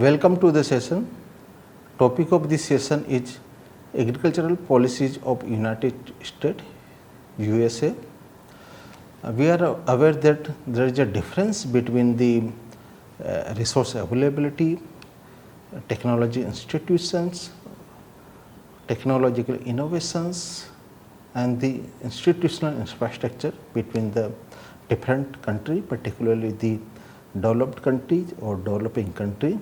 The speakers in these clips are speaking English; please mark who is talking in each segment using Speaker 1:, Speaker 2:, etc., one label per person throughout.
Speaker 1: Welcome to the session. Topic of this session is agricultural policies of United States, USA. We are aware that there is a difference between the resource availability, technology institutions, technological innovations and the institutional infrastructure between the different country, particularly the developed countries or developing country.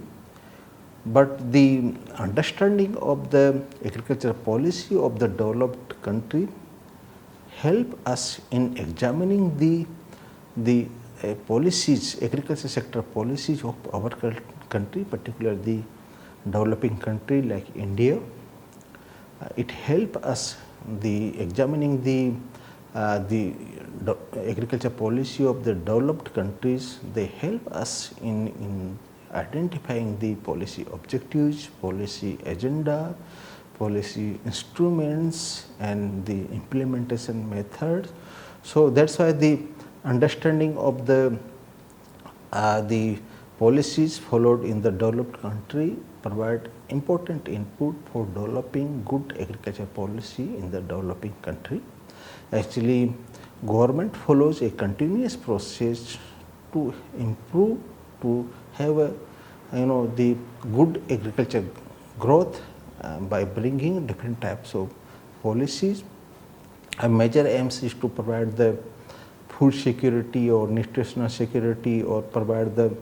Speaker 1: But the understanding of the agricultural policy of the developed country help us in examining the policies, agriculture sector policies of our country, particularly the developing country like India. It help us the examining the agriculture policy of the developed countries. They help us in identifying the policy objectives, policy agenda, policy instruments and the implementation methods. So that's why the understanding of the policies followed in the developed country provide important input for developing good agriculture policy in the developing country. Actually, government follows a continuous process to improve, to have a the good agriculture growth by bringing different types of policies. A major aims is to provide the food security or nutritional security or provide the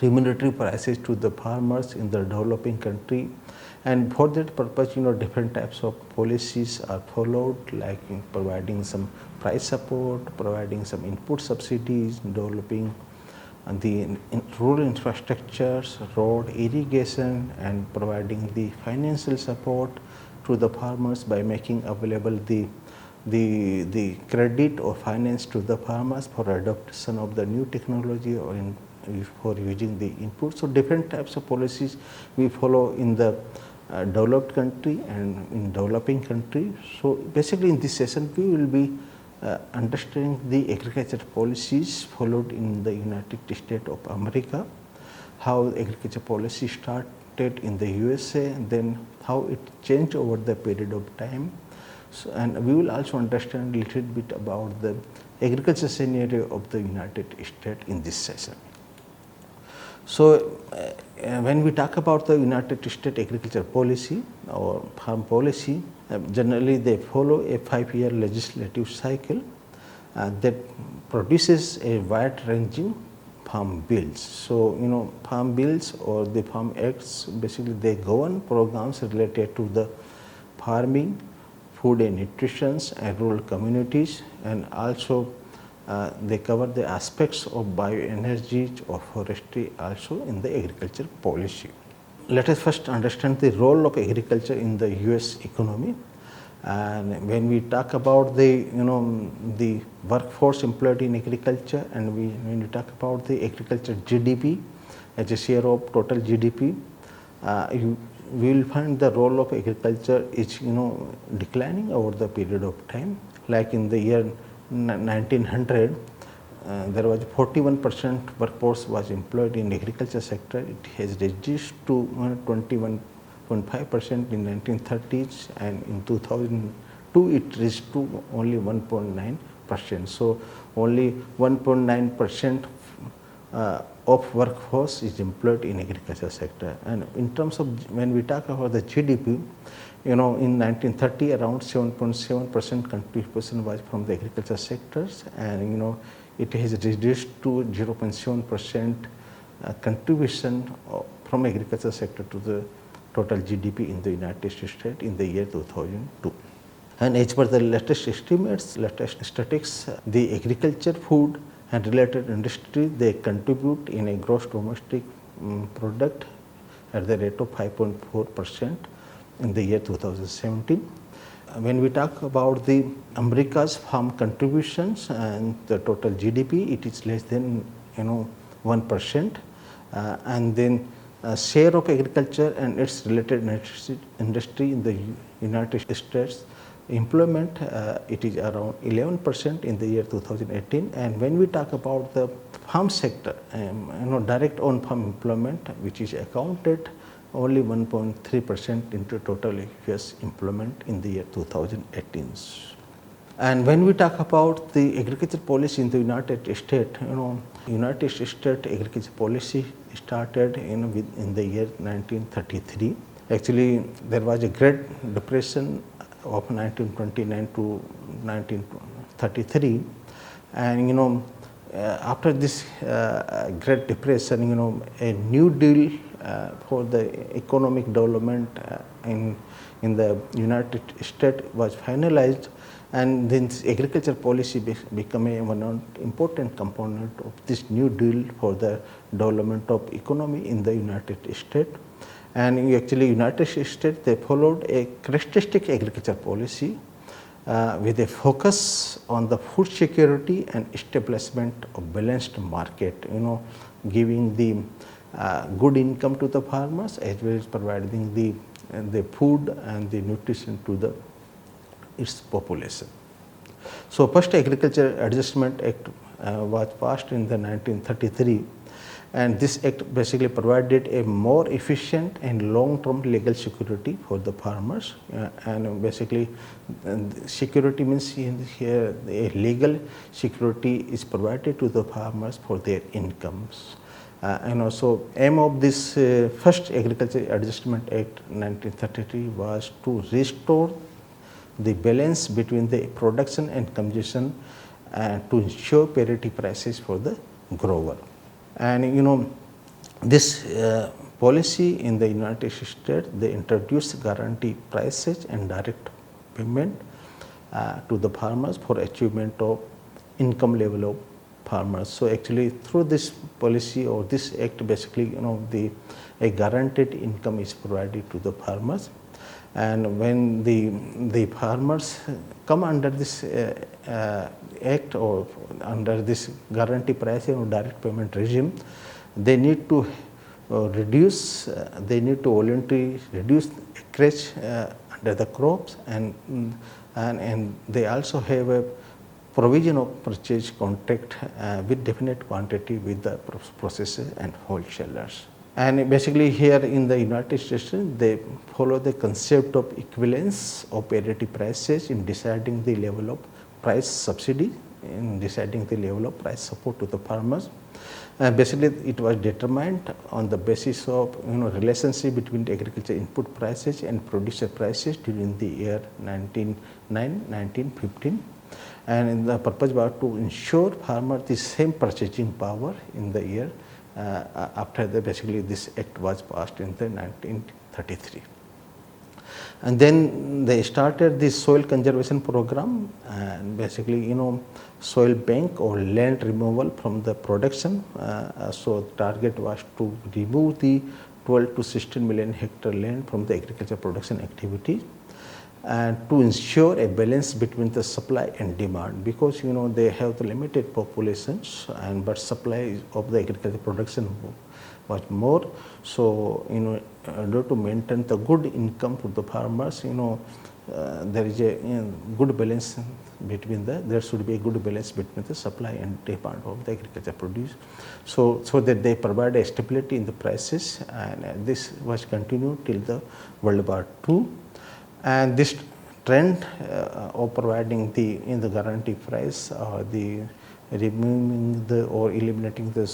Speaker 1: remunerative prices to the farmers in the developing country, and for that purpose different types of policies are followed, like providing some price support, providing some input subsidies, developing the rural infrastructures, road, irrigation and providing the financial support to the farmers by making available the credit or finance to the farmers for adoption of the new technology or for using the input. So different types of policies we follow in the developed country and in developing country. So basically in this session we will be understanding the agriculture policies followed in the United States of America, how agriculture policy started in the USA and then how it changed over the period of time. So, and we will also understand a little bit about the agriculture scenario of the United States in this session. So, when we talk about the United States agriculture policy or farm policy, generally they follow a 5-year legislative cycle that produces a wide ranging farm bills. So, farm bills or the farm acts, basically they govern programs related to the farming, food and nutrition and rural communities, and also they cover the aspects of bioenergy or forestry also in the agriculture policy. Let us first understand the role of agriculture in the US economy. And when we talk about the the workforce employed in agriculture, and when we talk about the agriculture GDP as a share of total GDP, we will find the role of agriculture is declining over the period of time. Like in the year 1900, there was 41% workforce was employed in agriculture sector. It has reduced to 21.5% in 1930s, and in 2002 it reached to only 1.9%. So only 1.9% of workforce is employed in agriculture sector. And in terms of when we talk about the GDP, in 1930 around 7.7% contribution was from the agriculture sectors, and it has reduced to 0.7% contribution from agriculture sector to the total GDP in the United States in the year 2002. And as per the latest estimates, latest statistics, the agriculture, food and related industry, they contribute in a gross domestic product at the rate of 5.4% in the year 2017. When we talk about the America's farm contributions and the total GDP, it is less than 1%, and then share of agriculture and its related industry in the United States employment, it is around 11% in the year 2018. And when we talk about the farm sector, direct on farm employment, which is accounted only 1.3% into total US employment in the year 2018. And when we talk about the agriculture policy in the United States, United States agriculture policy started in the year 1933. Actually, there was a Great Depression of 1929 to 1933, and after this Great Depression, a New Deal for the economic development in the United States was finalized, and then this agriculture policy became one important component of this New Deal for the development of economy in the United States. And actually, United States, they followed a characteristic agriculture policy with a focus on the food security and establishment of balanced market, giving the good income to the farmers as well as providing the food and the nutrition to its population. So, first Agriculture Adjustment Act was passed in the 1933, and this act basically provided a more efficient and long-term legal security for the farmers, and basically security means here a legal security is provided to the farmers for their incomes. And also aim of this first Agriculture Adjustment Act 1933 was to restore the balance between the production and consumption and to ensure parity prices for the grower. And this policy in the United States, they introduced guarantee prices and direct payment to the farmers for achievement of income level of farmers. So actually through this policy or this act, basically a guaranteed income is provided to the farmers. And when the farmers come under this act or under this guarantee price or direct payment regime, they need to voluntarily reduce acreage under the crops, and they also have a provision of purchase contract with definite quantity with the processors and wholesalers. And basically here in the United States, they follow the concept of equivalence of parity prices in deciding the level of price subsidy, in deciding the level of price support to the farmers. Basically it was determined on the basis of relationship between the agriculture input prices and producer prices during the year 1915. And the purpose was to ensure farmers the same purchasing power in the year after basically this act was passed in the 1933. And then they started this soil conservation program, and basically soil bank or land removal from the production. So the target was to remove the 12 to 16 million hectare land from the agriculture production activity, and to ensure a balance between the supply and demand, because they have the limited populations, but supply of the agriculture production was more. So in order to maintain the good income for the farmers, there is a good balance between there should be a good balance between the supply and demand of the agriculture produce, so that they provide a stability in the prices, and this was continued till the World War II. And this trend of providing the guarantee price or the removing or eliminating the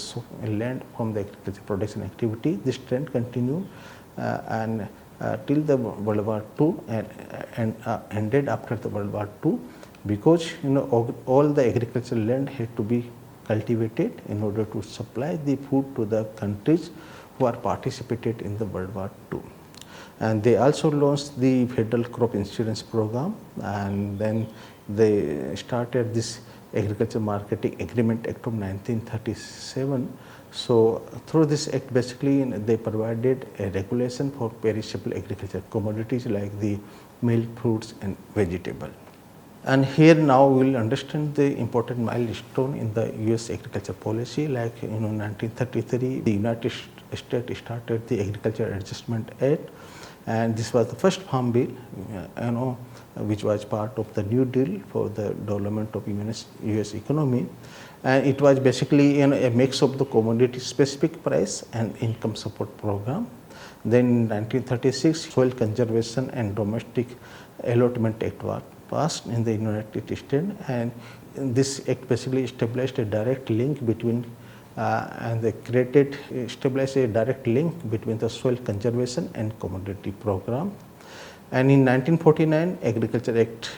Speaker 1: land from the agriculture production activity, this trend continued and till the World War II and ended after the World War II, because all the agricultural land had to be cultivated in order to supply the food to the countries who are participated in the World War II. And they also launched the Federal Crop Insurance Program, and then they started this Agriculture Marketing Agreement Act of 1937. So through this act, basically they provided a regulation for perishable agriculture commodities like the milk, fruits and vegetable. And here now we will understand the important milestone in the US agriculture policy. Like 1933, the United States started the Agriculture Adjustment Act, and this was the first farm bill, which was part of the New Deal for the development of US economy. And it was basically a mix of the commodity specific price and income support program. Then in 1936, Soil Conservation and Domestic Allotment Act was passed in the United States, and this act basically established a direct link between established a direct link between the soil conservation and commodity program. And in 1949,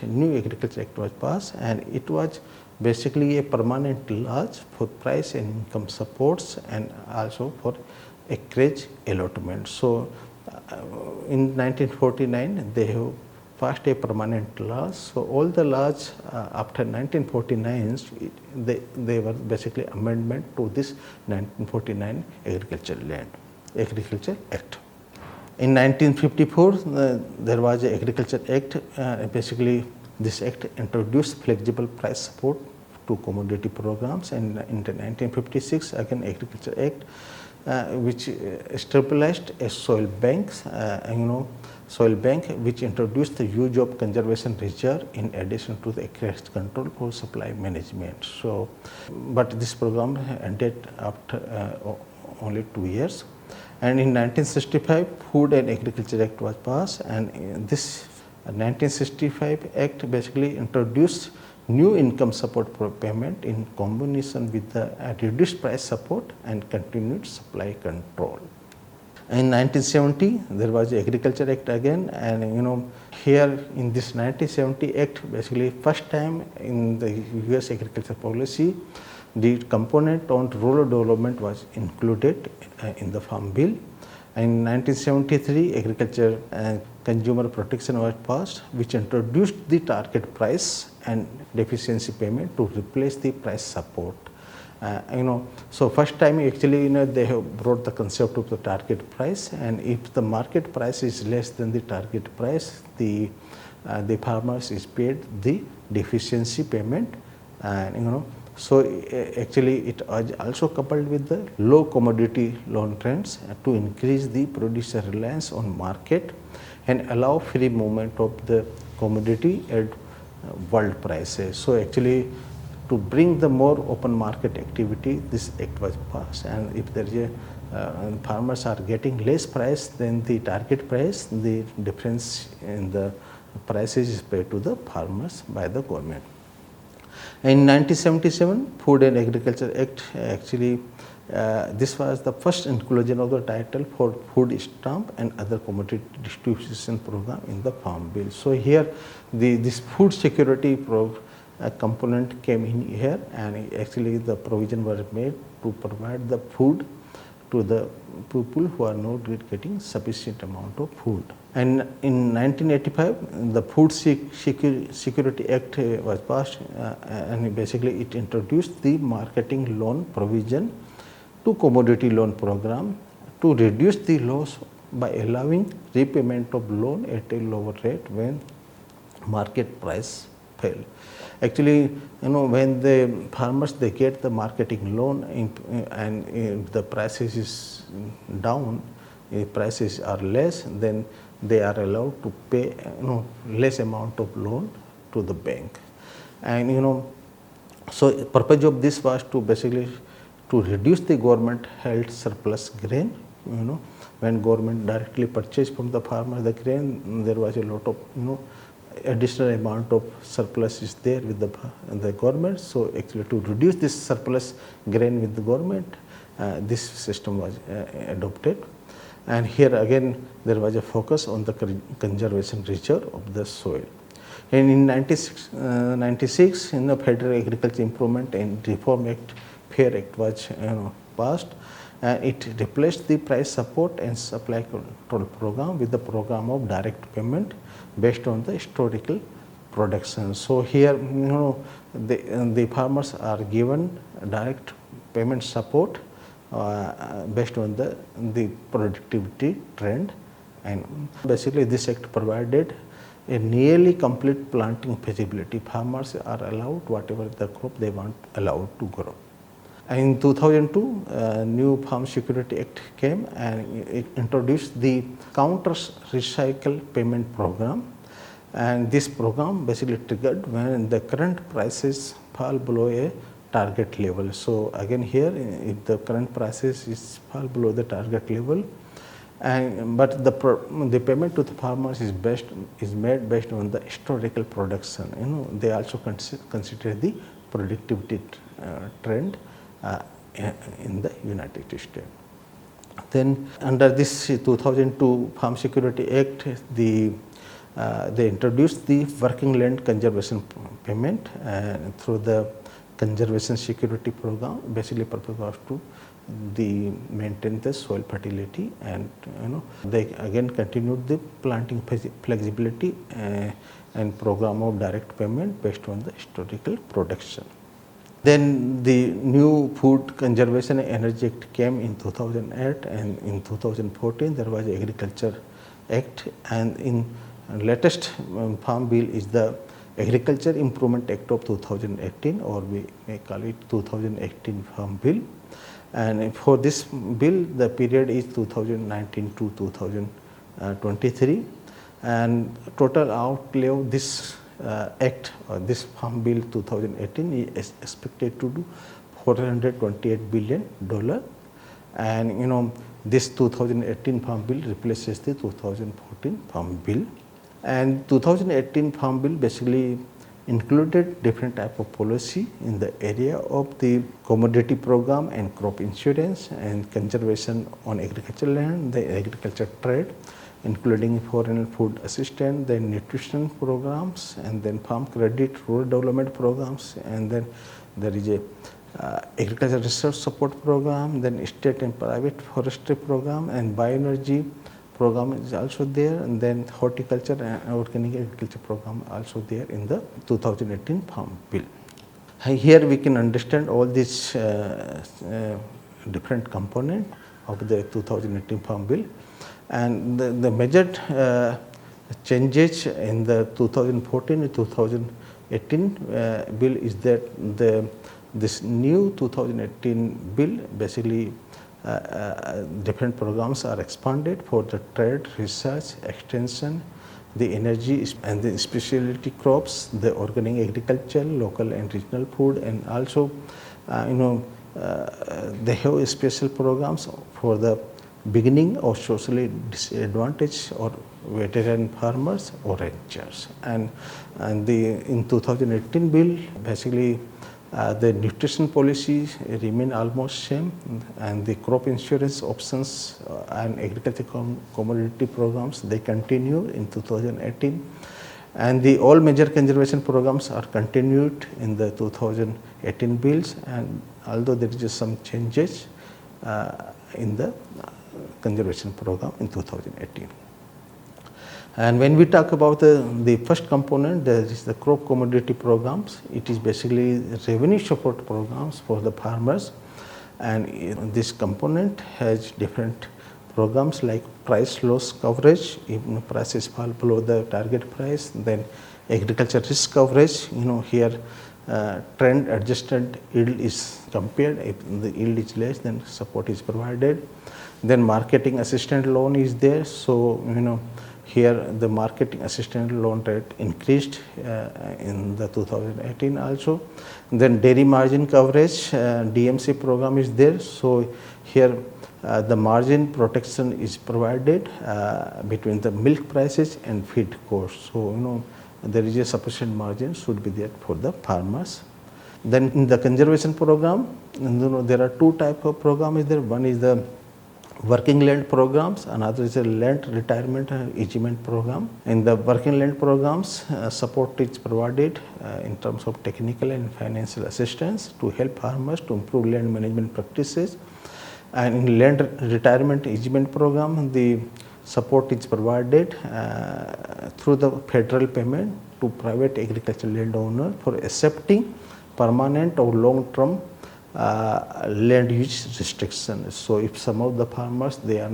Speaker 1: new Agriculture Act was passed, and it was basically a permanent laws for price and income supports and also for acreage allotment. So in 1949, they have passed a permanent laws. So all the laws after 1949, they were basically amendment to this 1949 Agriculture Act. In 1954, there was an Agriculture Act. Basically, this act introduced flexible price support to commodity programs, and in 1956, again Agriculture Act, which established a soil bank, which introduced the use of conservation reserve in addition to the acreage control for supply management. So, but this program ended after only 2 years. And in 1965, Food and Agriculture Act was passed, and this 1965 Act basically introduced new income support payment in combination with the reduced price support and continued supply control. In 1970, there was the Agriculture Act again, and here in this 1970 Act, basically first time in the US agriculture policy, the component on rural development was included in the Farm Bill. In 1973, Agriculture and Consumer Protection was passed, which introduced the target price and deficiency payment to replace the price support. So first time actually they have brought the concept of the target price, and if the market price is less than the target price, the farmers is paid the deficiency payment, and so actually it was also coupled with the low commodity loan trends to increase the producer reliance on market and allow free movement of the commodity at world prices. So actually, to bring the more open market activity, this act was passed, and if there is farmers are getting less price than the target price, the difference in the prices is paid to the farmers by the government. In 1977, Food and Agriculture Act, actually this was the first inclusion of the title for food stamp and other commodity distribution program in the Farm Bill. So here this food security component came in here, and actually the provision was made to provide the food to the people who are not getting sufficient amount of food. And in 1985, the Food Security Act was passed, and basically it introduced the marketing loan provision to commodity loan program to reduce the loss by allowing repayment of loan at a lower rate when market price fell. Actually, when the farmers they get the marketing loan and if the prices is down, if prices are less, then they are allowed to pay less amount of loan to the bank. And so the purpose of this was to basically to reduce the government held surplus grain. When government directly purchased from the farmer the grain, there was a lot of additional amount of surplus is there with the government. So actually to reduce this surplus grain with the government, this system was adopted. And here again there was a focus on the conservation reserve of the soil. And in 96 in the Federal Agriculture Improvement and Reform Act, FAIR Act was passed, and it replaced the price support and supply control program with the program of direct payment based on the historical production. So here the farmers are given direct payment support based on the productivity trend, and basically this act provided a nearly complete planting feasibility. Farmers are allowed whatever the crop they want allowed to grow. In 2002, new Farm Security Act came and it introduced the counter recycle payment program, and this program basically triggered when the current prices fall below a target level. So again here, if the current prices is fall below the target level, and but the payment to the farmers is made based on the historical production. They also consider the productivity trend in the United States. Then under this 2002 Farm Security Act, they introduced the working land conservation payment through the conservation security program. Basically purpose was to maintain the soil fertility, and they again continued the planting flexibility and program of direct payment based on the historical production. Then the new Food Conservation and Energy Act came in 2008, and in 2014 there was Agriculture Act, and in latest Farm Bill is the Agriculture Improvement Act of 2018, or we may call it 2018 Farm Bill. And for this bill, the period is 2019 to 2023, and total outlay of this act, or this Farm Bill 2018, is expected to do $428 billion, and this 2018 Farm Bill replaces the 2014 Farm Bill. And 2018 Farm Bill basically included different type of policy in the area of the commodity program and crop insurance and conservation on agricultural land, the agriculture trade, including foreign food assistance, then nutrition programs, and then farm credit, rural development programs, and then there is a agriculture research support program, then state and private forestry program, and bioenergy program is also there, and then horticulture and organic agriculture program also there in the 2018 Farm Bill. Here we can understand all these different components of the 2018 Farm Bill, and the major changes in the 2014 and 2018 bill is that this new 2018 bill basically different programs are expanded for the trade, research, extension, the energy and the specialty crops, the organic agriculture, local and regional food, and also they have special programs for the beginning of socially disadvantaged or veteran farmers or ranchers. And in 2018 bill, basically the nutrition policy remain almost same, and the crop insurance options and agriculture commodity programs, they continue in 2018, and the all major conservation programs are continued in the 2018 bills, and although there is some changes in the conservation program in 2018. And when we talk about the first component, there is the crop commodity programs. It is basically revenue support programs for the farmers, and this component has different programs like price loss coverage. If prices fall below the target price, then agriculture risk coverage. Here trend adjusted yield is compared. If the yield is less, then support is provided. Then marketing assistance loan is there. So here the marketing assistance loan rate increased in the 2018 also. Then dairy margin coverage, DMC program is there. So here the margin protection is provided between the milk prices and feed costs. So there is a sufficient margin should be there for the farmers. Then in the conservation program, there are two types of programs there. One is the working land programs, another is a land retirement and easement program. In the working land programs, support is provided in terms of technical and financial assistance to help farmers to improve land management practices. And in land retirement easement program, the support is provided through the federal payment to private agricultural landowner for accepting permanent or long-term land use restrictions. So if some of the farmers they are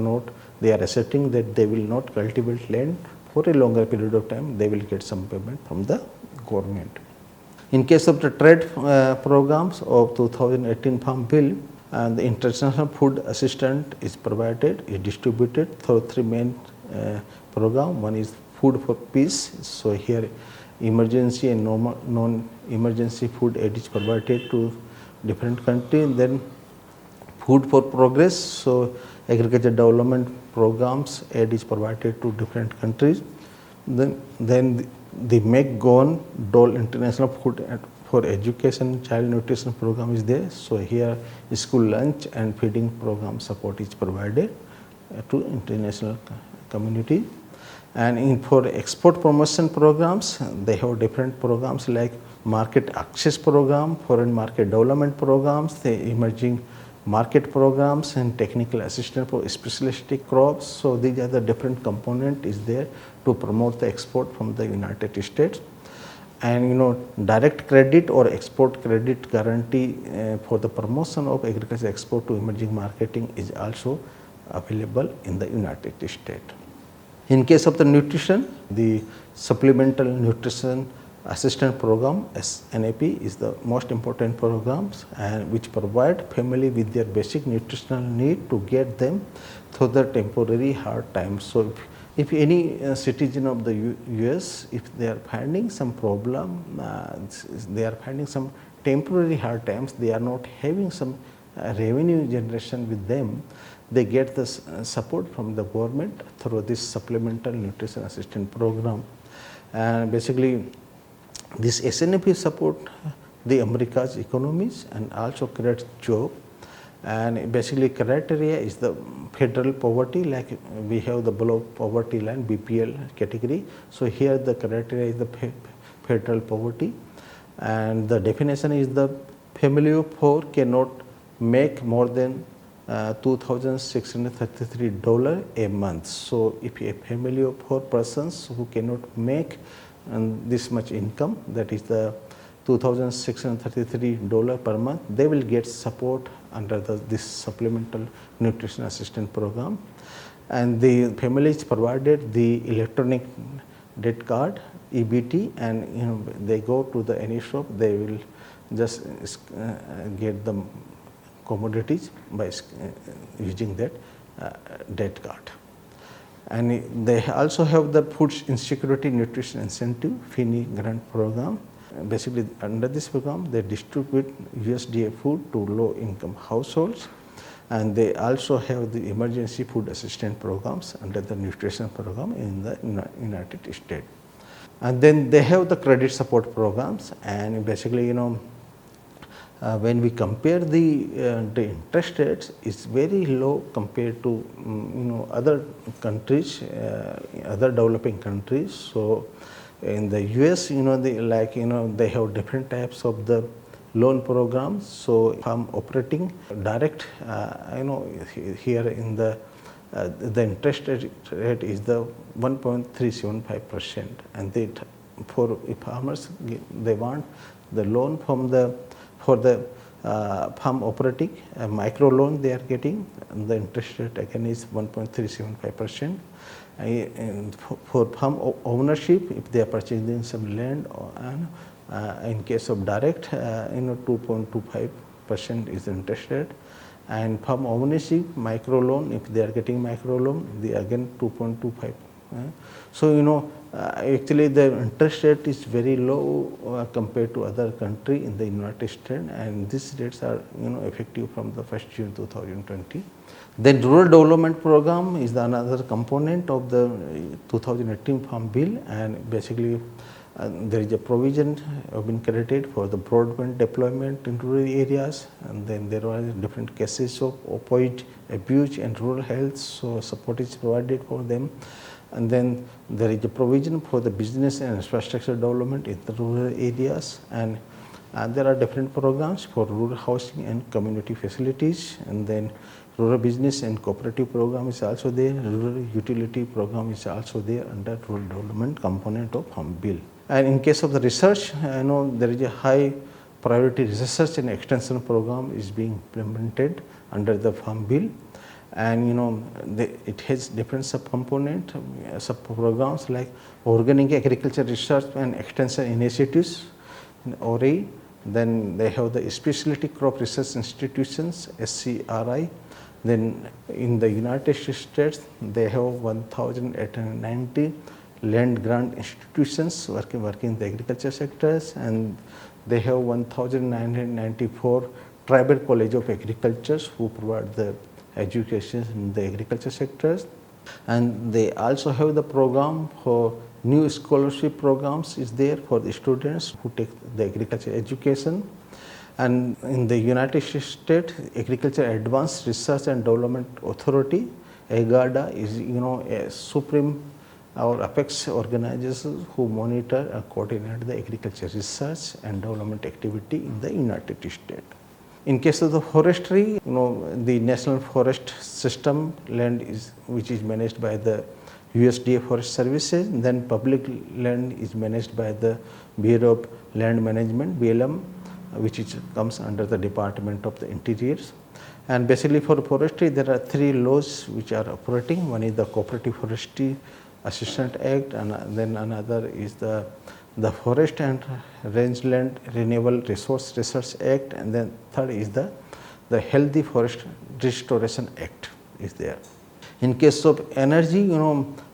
Speaker 1: asserting that they will not cultivate land for a longer period of time, they will get some payment from the government. In case of the trade programs of 2018 Farm Bill, the international food assistance is provided, is distributed through three main programs. One is Food for Peace. So here emergency and non-emergency food aid is provided to different countries. Then Food for Progress. So agriculture development programs aid is provided to different countries. Then the Make Govern Dole International Food for Education Child Nutrition Program is there. So here school lunch and feeding program support is provided to international community. And for export promotion programs, they have different programs like market access program, foreign market development programs, the emerging market programs, and technical assistance for specialistic crops. So these are the different component is there to promote the export from the United States. And direct credit or export credit guarantee for the promotion of agriculture export to emerging marketing is also available in the United States. In case of the nutrition, the Supplemental Nutrition Assistance Program SNAP is the most important programs and which provide family with their basic nutritional need to get them through the temporary hard times. So if any citizen of the US, if they are finding some problem, they are finding some temporary hard times, they are not having some revenue generation with them, they get this support from the government through this Supplemental Nutrition Assistance Program. And basically this SNAP support the America's economies and also creates job. And basically criteria is the federal poverty, like we have the below poverty line BPL category. So here the criteria is the federal poverty, and the definition is the family of four cannot make more than $2,633 a month. So if a family of four persons who cannot make this much income, that is the $2,633 per month, they will get support under this Supplemental Nutrition Assistance Program. And the families provided the electronic debt card EBT, and they go to the any shop, they will just get the commodities by using that debt card. And they also have the Food Insecurity Nutrition Incentive FINI grant program. Basically under this program they distribute USDA food to low income households, and they also have the emergency food assistance programs under the nutrition program in the United States. And then they have the credit support programs, and basically when we compare the interest rates, it's very low compared to other countries, other developing countries. So in the US, they have different types of the loan programs. So if I'm operating direct, here in the interest rate is the 1.375%, and for farmers they want the loan from for the farm operating micro loan they are getting, and the interest rate again is 1.375%. And for farm ownership, if they are purchasing some land, and in case of direct, 2.25% is the interest rate. And farm ownership micro loan, if they are getting micro loan, they again 2.25. So actually the interest rate is very low compared to other country in the United States, and these rates are effective from the 1st June 2020. Then rural development program is another component of the 2018 Farm Bill, and basically there is a provision have been created for the broadband deployment in rural areas, and then there are different cases of opioid abuse and rural health, so support is provided for them. And then there is a provision for the business and infrastructure development in the rural areas, and there are different programs for rural housing and community facilities. And then rural business and cooperative program is also there, rural utility program is also there under rural development component of Farm Bill. And in case of the research, there is a high priority research and extension program is being implemented under the Farm Bill. And it has different sub-component, sub-programs like organic agriculture research and extension initiatives, in ORI. Then they have the Specialty Crop Research Institutions, SCRI. Then in the United States, they have 1,890 land grant institutions working in the agriculture sectors, and they have 1,994 tribal college of agriculture who provide the education in the agriculture sectors. And they also have the program for new scholarship programs is there for the students who take the agriculture education. And in the United States, Agriculture Advanced Research and Development Authority, AGADA, is a supreme or apex organization who monitor and coordinate the agriculture research and development activity in the United States. In case of the forestry, the National Forest System land which is managed by the USDA Forest Services. Then public land is managed by the Bureau of Land Management, BLM, which comes under the Department of the Interior. And basically for forestry, there are 3 laws which are operating. One is the Cooperative Forestry Assistance Act, and then another is the Forest and Rangeland Renewable Resource Research Act, and then third is the Healthy Forest Restoration Act is there. In case of energy,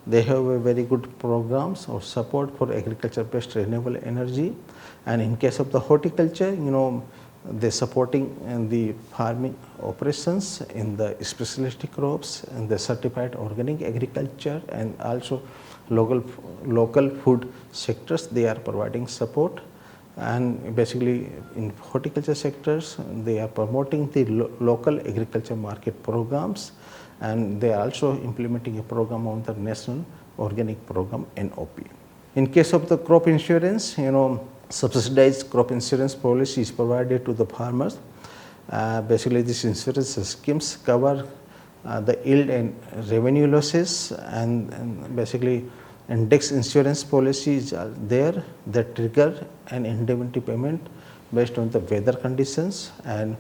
Speaker 1: they have a very good programs or support for agriculture-based renewable energy. And in case of the horticulture, they're supporting the farming operations in the specialty crops and the certified organic agriculture, and also local food sectors they are providing support. And basically in horticulture sectors, they are promoting the local agriculture market programs, and they are also implementing a program on the National Organic Program, NOP. In case of the crop insurance, subsidized crop insurance policy is provided to the farmers. Basically this insurance schemes cover the yield and revenue losses, and basically index insurance policies are there that trigger an indemnity payment based on the weather conditions. And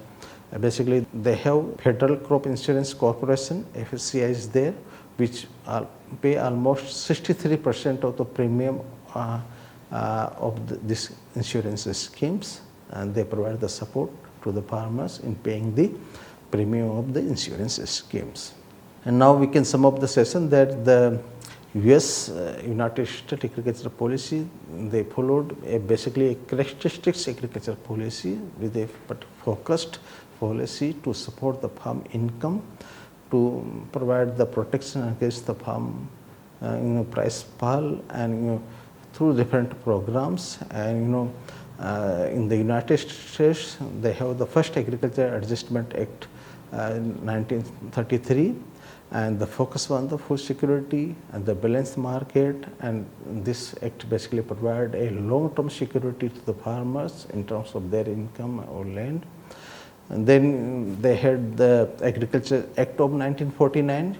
Speaker 1: basically they have Federal Crop Insurance Corporation, FSCI is there, which pay almost 63% of the premium of this insurance schemes, and they provide the support to the farmers in paying the premium of the insurance schemes. And now we can sum up the session that the US United States agriculture policy, they followed basically a characteristics agriculture policy with a focused policy to support the farm income, to provide the protection against the farm price fall, and through different programs. And in the United States, they have the first Agriculture Adjustment Act in 1933, and the focus on the food security and the balanced market. And this act basically provide a long-term security to the farmers in terms of their income or land. And then they had the Agriculture Act of 1949,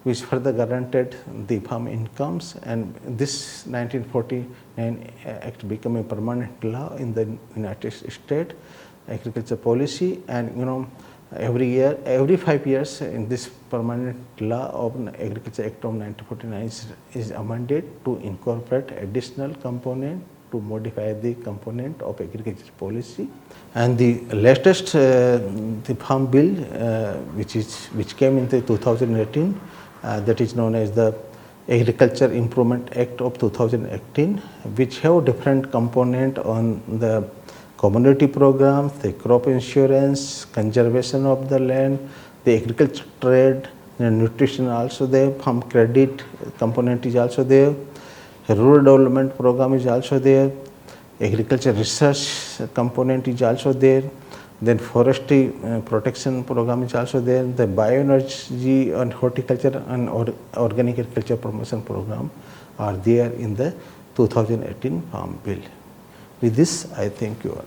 Speaker 1: which further guaranteed the farm incomes, and this 1949 act became a permanent law in the United States agriculture policy. And every 5 years in this permanent law of Agriculture Act of 1949 is amended to incorporate additional component to modify the component of agriculture policy. And the latest the Farm Bill which came in the 2018, that is known as the Agriculture Improvement Act of 2018, which have different component on the community programs, the crop insurance, conservation of the land, the agriculture trade, and nutrition also there, farm credit component is also there, rural development program is also there, agriculture research component is also there, then forestry protection program is also there, the bioenergy and horticulture and organic agriculture promotion program are there in the 2018 Farm Bill. With this, I thank you all.